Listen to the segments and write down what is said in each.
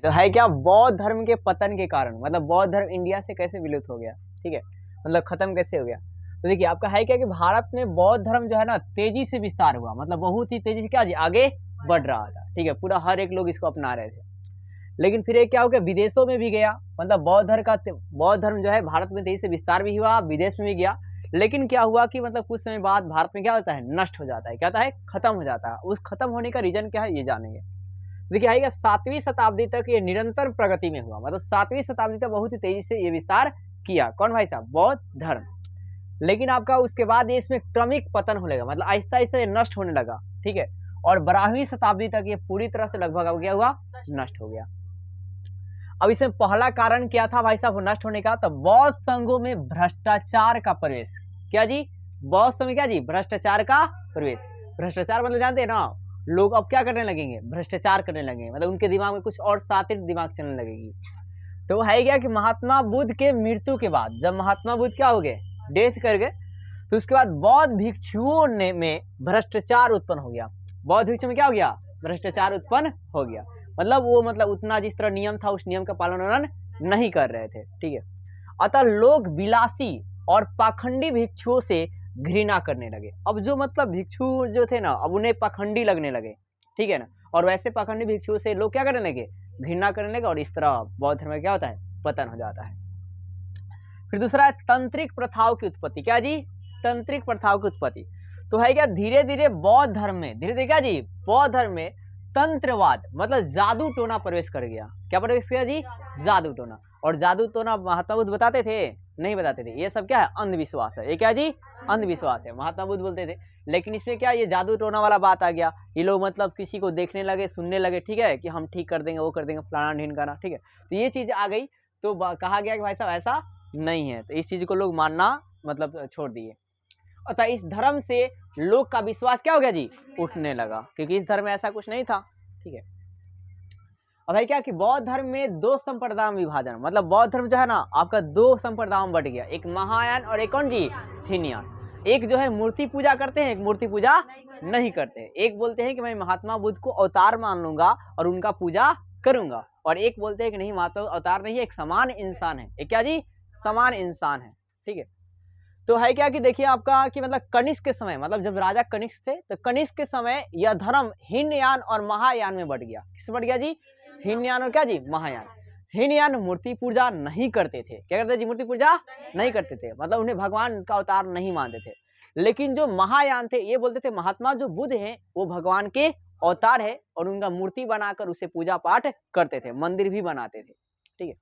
तो है क्या, बौद्ध धर्म के पतन के कारण, मतलब बौद्ध धर्म इंडिया से कैसे विलुप्त हो गया, ठीक है, मतलब खत्म कैसे हो गया। तो देखिए आपका है क्या कि भारत में बौद्ध धर्म जो है ना तेजी से विस्तार हुआ, मतलब बहुत ही तेजी से क्या जी आगे बढ़ रहा था, ठीक है, पूरा हर एक लोग इसको अपना रहे थे। लेकिन फिर ये क्या हो गया, विदेशों में भी गया, मतलब बौद्ध धर्म जो है भारत में तेजी से विस्तार भी हुआ, विदेश में भी गया। लेकिन क्या हुआ कि मतलब कुछ समय बाद भारत में क्या होता है, नष्ट हो जाता है, क्या होता है, खत्म हो जाता है। उस खत्म होने का रीजन क्या है ये जानेंगे। देखिए आइएगा 7वीं शताब्दी तक ये निरंतर प्रगति में हुआ, मतलब 7वीं शताब्दी तक बहुत ही तेजी से ये विस्तार किया। कौन भाई साहब, बौद्ध धर्म। लेकिन आपका उसके बाद ये इसमें क्रमिक पतन होने लगा, मतलब आहिस्ता आहिस्ता ये नष्ट होने लगा, ठीक है। और 12वीं शताब्दी तक ये पूरी तरह से लगभग अब क्या हुआ, नष्ट हो गया। अब इसमें पहला कारण क्या था भाई साहब नष्ट होने का, तो बौद्ध संघों में भ्रष्टाचार का प्रवेश। क्या जी, बौद्ध संघ में क्या जी, भ्रष्टाचार का प्रवेश। भ्रष्टाचार मतलब जानते हैं ना, लोग अब क्या करने लगेंगे, भ्रष्टाचार करने लगेंगे, मतलब उनके दिमाग में कुछ और शातिर दिमाग चलने लगेगी। तो वो है क्या कि महात्मा बुद्ध के मृत्यु के बाद, जब महात्मा बुद्ध क्या हो गए, डेथ कर गए, तो उसके बाद बौद्ध भिक्षुओं ने में भ्रष्टाचार उत्पन्न हो गया। बौद्ध भिक्षु में क्या हो गया, भ्रष्टाचार उत्पन्न हो गया। मतलब वो मतलब उतना जिस तरह नियम था उस नियम का पालन उन्होंने नहीं कर रहे थे, ठीक है। अतः लोग विलासी और पाखंडी भिक्षुओं से घृणा करने लगे। अब जो मतलब भिक्षु जो थे ना, अब उन्हें पाखंडी लगने लगे, ठीक है ना। और वैसे पाखंडी भिक्षुओं से लोग क्या करने लगे, घृणा करने लगे, और इस तरह बौद्ध धर्म में क्या होता है, पतन हो जाता है। फिर दूसरा है तंत्रिक प्रथाओं की उत्पत्ति। क्या जी, तंत्रिक प्रथाओं की उत्पत्ति। तो है क्या, धीरे धीरे बौद्ध धर्म में, धीरे धीरे क्या जी, बौद्ध धर्म में तंत्रवाद मतलब जादू टोना प्रवेश कर गया। क्या प्रवेश किया जी, जादू टोना। और जादू टोना महात्मा बुद्ध बताते थे, नहीं बताते थे, ये सब क्या है, अंधविश्वास है। ये क्या जी, अंधविश्वास है, महात्मा बुद्ध बोलते थे। लेकिन इसमें क्या, ये जादू टोना वाला बात आ गया। ये लोग मतलब किसी को देखने लगे, सुनने लगे, ठीक है, कि हम ठीक कर देंगे, वो कर देंगे, फलाना ढिनकाना, ठीक है। तो ये चीज आ गई, तो कहा गया कि भाई साहब ऐसा नहीं है, तो इस चीज को लोग मानना मतलब छोड़ दिए। अतः इस धर्म से लोग का विश्वास क्या हो गया जी, उठने लगा, क्योंकि इस धर्म में ऐसा कुछ नहीं था, ठीक है। अब है क्या कि बौद्ध धर्म में दो संप्रदाय विभाजन, मतलब बौद्ध धर्म जो है ना आपका दो संप्रदायों में बट गया, एक महायान और एक कौन जी, हीनयान। एक जो है मूर्ति पूजा करते हैं, एक मूर्ति पूजा नहीं करते हैं। एक बोलते हैं कि मैं महात्मा बुद्ध को अवतार मान लूंगा और उनका पूजा करूंगा, और एक बोलते हैं कि नहीं, महात्मा अवतार नहीं है, एक समान इंसान है। एक क्या जी, समान इंसान है, ठीक है। तो है क्या कि देखिए आपका कि मतलब कनिष्क के समय, मतलब जब राजा कनिष्क थे, तो कनिष्क के समय यह धर्म हीनयान और महायान में बढ़ गया। किस बढ़ गया जी, हीनयान और क्या जी, महायान। हीनयान मूर्ति पूजा नहीं करते थे। क्या करते जी, मूर्ति पूजा नहीं करते थे, मतलब उन्हें भगवान का अवतार नहीं मानते थे। लेकिन जो महायान थे ये बोलते थे महात्मा जो बुद्ध हैं वो भगवान के अवतार है, और उनका मूर्ति बनाकर उसे पूजा पाठ करते थे, मंदिर भी बनाते थे, ठीक है।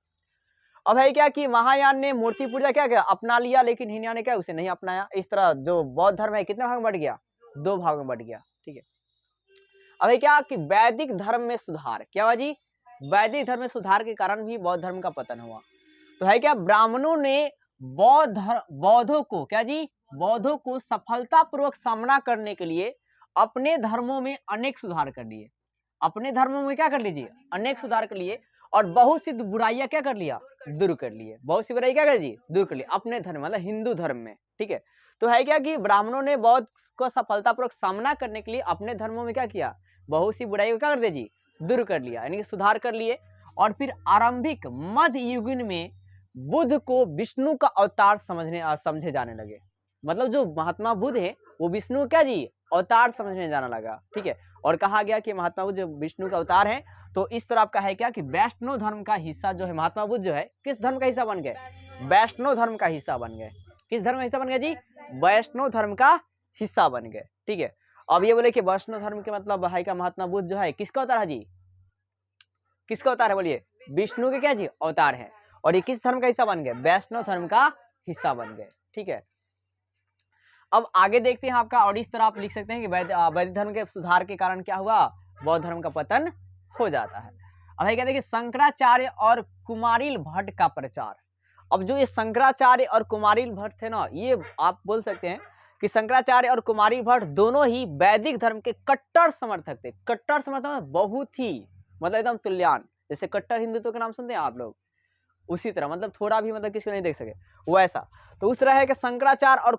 अब है क्या कि महायान ने मूर्ति पूजा क्या किया, अपना लिया, लेकिन हीनयान ने क्या उसे नहीं अपनाया। इस तरह जो बौद्ध धर्म है कितने भाग में बढ़ गया, दो भाग में बढ़ गया, ठीक है। अब है क्या कि वैदिक धर्म में सुधार। क्या हुआ जी, वैदिक धर्म में सुधार के कारण भी बौद्ध धर्म का पतन हुआ। तो है क्या, ब्राह्मणों ने बौद्धों को क्या जी, बौद्धों को सफलतापूर्वक सामना करने के लिए अपने धर्मों में अनेक सुधार कर लिए। अपने धर्मों में क्या कर लीजिए, अनेक सुधार कर लिए, और बहुत सी बुराइयां क्या कर लिया, दूर कर लिए। बहुत सी बुराई क्या कर ली, दूर कर ली अपने धर्म मतलब हिंदू धर्म में, ठीक है। तो है क्या कि ब्राह्मणों ने बौद्ध को सफलतापूर्वक सामना करने के लिए अपने धर्मों में क्या किया, बहुत सी बुराई को क्या कर दे जी, दूर कर लिया, यानी कि सुधार कर लिए। और फिर आरंभिक मध्य युगीन में बुद्ध को विष्णु का अवतार समझे जाने लगे। मतलब जो महात्मा बुद्ध है वो विष्णु क्या जी, अवतार समझने जाना लगा, ठीक है। और कहा गया कि महात्मा बुद्ध जो विष्णु का अवतार है। तो इस तरह का है क्या कि वैष्णव धर्म का हिस्सा जो है महात्मा बुद्ध जो है किस धर्म का हिस्सा बन गए, वैष्णव धर्म का हिस्सा बन गए। किस धर्म का हिस्सा बन गए जी, वैष्णव धर्म का हिस्सा बन गए, ठीक है। अब ये बोले कि वैष्णव धर्म के मतलब भाई का महात्मा बुद्ध जो है किसका अवतार है जी, किसका अवतार है बोलिए, विष्णु के क्या जी अवतार है। और ये किस धर्म का हिस्सा बन गए, वैष्णव धर्म का हिस्सा बन गए, ठीक है। अब आगे देखते हैं आपका, और इस तरह आप लिख सकते हैं कि वैदिक धर्म के सुधार के कारण क्या हुआ, बौद्ध धर्म का पतन हो जाता है। अब है क्या देखिए, शंकराचार्य और कुमारिल भट्ट का प्रचार। अब जो ये शंकराचार्य और कुमारिल भट्ट थे ना, ये आप बोल सकते हैं कि शंकराचार्य और कुमारिल भट्ट दोनों ही वैदिक धर्म के कट्टर समर्थक थे। कट्टर समर्थक बहुत ही मतलब एकदम तुल्यन, जैसे कट्टर हिंदुत्व का नाम सुनते हैं आप लोग, उसी तरह मतलब थोड़ा भी मतलब किसी को नहीं देख सके वैसा। तो उस तरह है कि शंकराचार्य और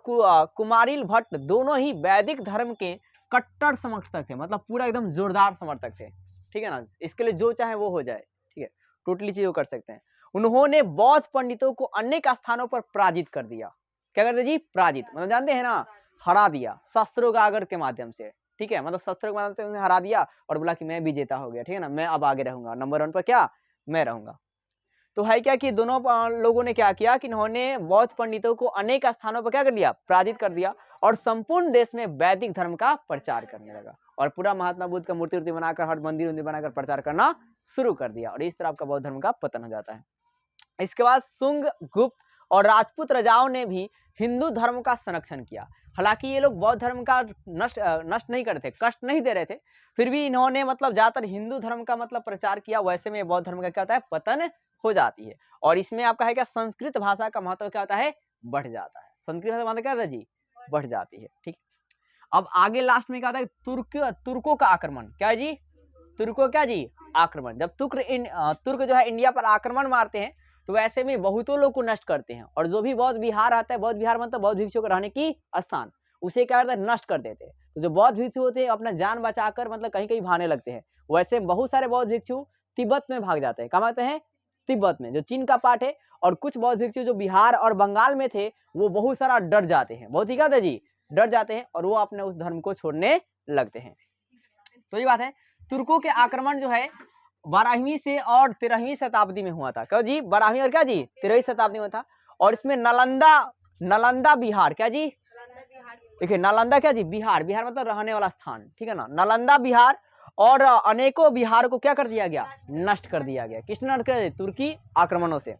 कुमारिल भट्ट दोनों ही वैदिक धर्म के कट्टर समर्थक थे, मतलब पूरा एकदम जोरदार समर्थक थे, ठीक है ना। इसके लिए जो चाहे वो हो जाए, ठीक है, टोटली चीज वो कर सकते हैं। उन्होंने बौद्ध पंडितों को अनेक स्थानों पर पराजित कर दिया। क्या करते जी? पराजित, मतलब जानते हैं ना, हरा दिया शस्त्रों गागर के माध्यम से, ठीक है, मतलब शस्त्रों के माध्यम से उन्हें हरा दिया और बोला कि मैं विजेता हो गया, ठीक है ना, मैं अब आगे रहूंगा, नंबर 1 पर क्या मैं रहूंगा। तो है क्या कि दोनों लोगों ने क्या किया कि इन्होंने बौद्ध पंडितों को अनेक स्थानों पर क्या कर दिया? पराजित कर दिया और संपूर्ण देश में वैदिक धर्म का प्रचार करने लगा और पूरा महात्मा बुद्ध का मूर्ति वूर्ति बनाकर, हर मंदिर उन्दिर बनाकर प्रचार करना शुरू कर दिया और इस तरह आपका बौद्ध धर्म का पतन हो जाता है। इसके बाद शुंग, गुप्त और राजपूत राजाओं ने भी हिंदू धर्म का संरक्षण किया। हालांकि ये लोग बौद्ध धर्म का नष्ट नहीं करते, कष्ट नहीं दे रहे थे, फिर भी इन्होंने मतलब ज्यादातर हिंदू धर्म का मतलब प्रचार किया। वैसे में बौद्ध धर्म का क्या होता है? पतन हो जाती है। और इसमें आपका है क्या? संस्कृत भाषा का महत्व क्या होता है? बढ़ जाता है। संस्कृत भाषा महत्व क्या होता है जी? बढ़ जाती है। ठीक, अब आगे लास्ट में क्या होता है? तुर्कों का आक्रमण। क्या है जी? तुर्कों क्या जी? आक्रमण। जब तुर्क जो है इंडिया पर आक्रमण मारते हैं तो वैसे में बहुतों लोग को नष्ट करते हैं और जो भी बौद्ध विहार आता है, बौद्ध विहार मतलब बौद्ध भिक्षुओं का रहने की स्थान, उसे क्या करते हैं? नष्ट कर देते हैं। तो जो बौद्ध भिक्षु होते हैं अपना जान बचाकर मतलब कहीं कहीं भागने लगते हैं। वैसे बहुत सारे बौद्ध भिक्षु तिब्बत में भाग जाते हैं। कहाँ भागते हैं? तिब्बत में, जो चीन का पार्ट है। और कुछ बौद्ध भिक्षु जो बिहार और बंगाल में थे वो बहुत सारा डर जाते हैं, बहुत ही क्या था जी? डर जाते हैं और वो अपने उस धर्म को छोड़ने लगते हैं। तो ये बात है। तुर्कों के आक्रमण जो है 12वीं से और 13वीं शताब्दी में हुआ था। क्या जी? 12वीं और क्या जी? 13वीं शताब्दी में था। और इसमें नालंदा बिहार, क्या जी? देखिए नालंदा क्या जी? बिहार, बिहार मतलब रहने वाला स्थान, ठीक है ना। नालंदा बिहार और अनेकों बिहार को क्या कर दिया गया? नष्ट कर दिया गया। किसने नष्ट कर दिया? तुर्की आक्रमणों से।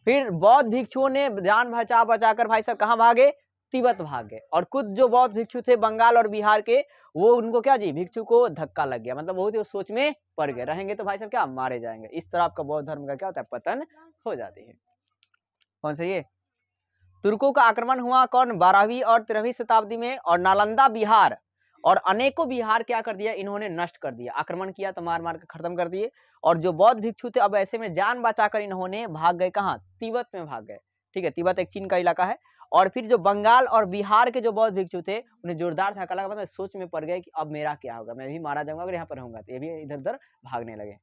फिर बौद्ध भिक्षुओं ने जान बचा कर भाई साहब कहाँ भागे? तिब्बत भाग गए। और कुछ जो बौद्ध भिक्षु थे बंगाल और बिहार के, वो उनको क्या जी? भिक्षु को धक्का लग गया, मतलब बहुत ही सोच में पड़ गए, रहेंगे तो भाई साहब क्या मारे जाएंगे। इस तरह आपका बौद्ध धर्म का क्या होता है? पतन हो जाती है। कौन सा? ये तुर्कों का आक्रमण हुआ कौन? 12वीं और 13वीं शताब्दी में। और नालंदा बिहार और अनेकों बिहार क्या कर दिया? इन्होंने नष्ट कर दिया। आक्रमण किया तो मार मार कर खत्म कर दिए। और जो बौद्ध भिक्षु थे अब ऐसे में जान बचाकर इन्होंने भाग गए। कहाँ? तिब्बत में भाग गए। ठीक है, तिब्बत एक चीन का इलाका है। और फिर जो बंगाल और बिहार के जो बौद्ध भिक्षु थे उन्हें जोरदार धक्का लगा, मतलब सोच में पड़ गए कि अब मेरा क्या होगा, मैं भी मारा जाऊंगा अगर यहाँ पर रहूंगा। तो ये भी इधर उधर भागने लगे।